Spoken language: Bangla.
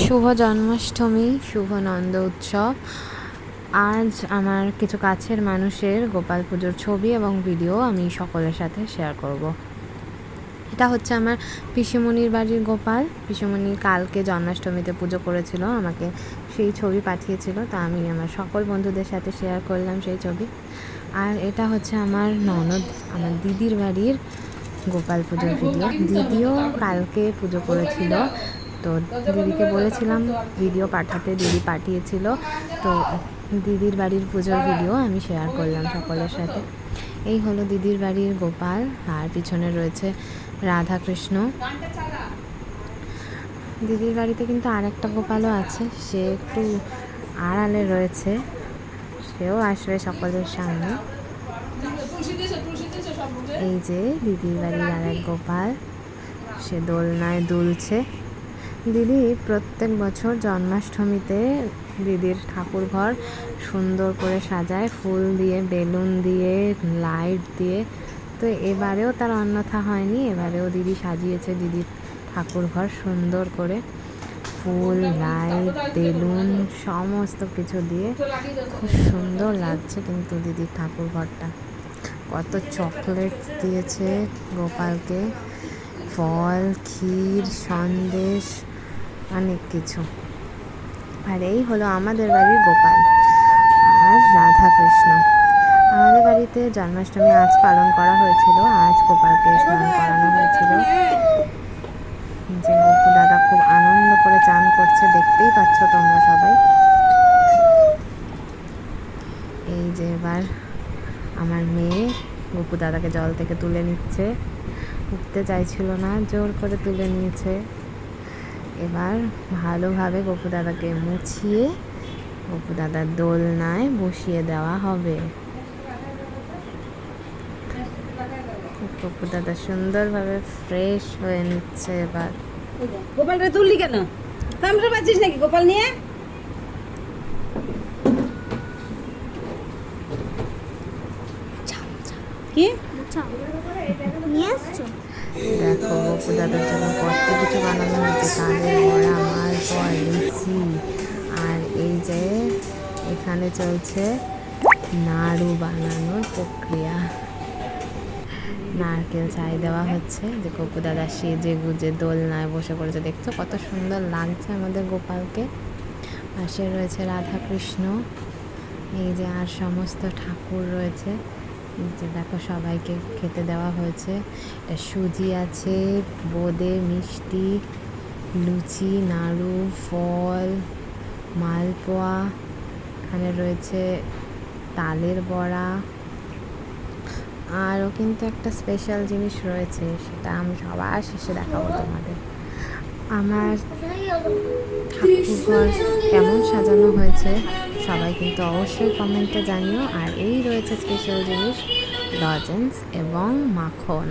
শুভ জন্মাষ্টমী, শুভ নন্দ উৎসব। আজ আমার কিছু কাছের মানুষের গোপাল পুজোর ছবি এবং ভিডিও আমি সকলের সাথে শেয়ার করব। এটা হচ্ছে আমার পিসিমণির বাড়ির গোপাল। পিসিমণি কালকে জন্মাষ্টমীতে পুজো করেছিল, আমাকে সেই ছবি পাঠিয়েছিল, তা আমি আমার সকল বন্ধুদের সাথে শেয়ার করলাম সেই ছবি। আর এটা হচ্ছে আমার ননদ, আমার দিদির বাড়ির গোপাল পুজোর ভিডিও। দিদিও কালকে পুজো করেছিল, তো দিদিকে বলেছিলাম ভিডিও পাঠাতে, দিদি পাঠিয়েছিল। তো দিদির বাড়ির পুজোর ভিডিও আমি শেয়ার করলাম সকলের সাথে। এই হলো দিদির বাড়ির গোপাল, আর পিছনে রয়েছে রাধা কৃষ্ণ। দিদির বাড়িতে কিন্তু আর একটা গোপালও আছে, সে একটু আড়ালে রয়েছে, সেও আসবে সকলের সামনে। এই যে দিদির বাড়ির আর এক গোপাল, সে দোলনায় দুলছে। দিদি প্রত্যেক বছর জন্মাষ্টমীতে দিদির ঠাকুর ঘর সুন্দর করে সাজায়, ফুল দিয়ে, বেলুন দিয়ে, লাইট দিয়ে। তো এবারেও তার অন্যথা হয়নি, এবারেও দিদি সাজিয়েছে দিদির ঠাকুর ঘর সুন্দর করে, ফুল, লাইট, বেলুন সমস্ত কিছু দিয়ে খুব সুন্দর লাগছে। কিন্তু দিদির ঠাকুর ঘরটা কত চকলেট দিয়েছে গোপালকে, ফল, ক্ষীর, সন্দেশ, অনেক কিছু। আর এই হলো আমাদের বাড়ির গোপাল আর রাধা কৃষ্ণ। আমাদের বাড়িতে জন্মাষ্টমী আজ পালন করা হয়েছিল, আজ গোপালকে স্নান করানো হয়েছিল। যে গপু দাদা খুব আনন্দ করে চান করছে, দেখতেই পাচ্ছ তোমরা সবাই। এই যে এবার আমার মেয়ে গপু দাদাকে জল থেকে তুলে নিচ্ছে, উঠতে চাইছিল না, জোর করে তুলে নিয়েছে। এবার ভালোভাবে গপু দাদাকে মুছিয়ে গপু দাদার দোলনায় বসিয়ে দেওয়া হবে। গপু দাদা সুন্দরভাবে ফ্রেশ হয়ে নিচ্ছে। এবার গোপালটা তুললি কেন? কামড়ে পাচ্ছিস নাকি গোপাল নিয়ে? কি দেখো গপু দাদার জন্য কত কিছু বানানো হয়েছে, কানের বড়া, মালপোয়া, লুচি। আর এই যে এখানে চলছে নাড়ু বানানোর প্রক্রিয়া। নারকেল ছাই দেওয়া হচ্ছে। যে গপু দাদা সেজে গুজে দোলনায় বসে পড়েছে, দেখছো কত সুন্দর লাগছে আমাদের গোপালকে। পাশে রয়েছে রাধা কৃষ্ণ, এই যে আর সমস্ত ঠাকুর রয়েছে। যে দেখো সবাইকে খেতে দেওয়া হয়েছে। সুজি আছে, বোঁদে, মিষ্টি, লুচি, নাড়ু, ফল, মালপোয়া, এখানে রয়েছে তালের বড়া। আরও কিন্তু একটা স্পেশাল জিনিস রয়েছে, সেটা আমি সবার শেষে দেখাবো তোমাদের। আমার ঠাকুরঘর কেমন সাজানো হয়েছে সবাই কিন্তু অবশ্যই কমেন্টে জানিও। আর এই রয়েছে স্পেশাল জিনিস, লজেন্স এবং মাখন।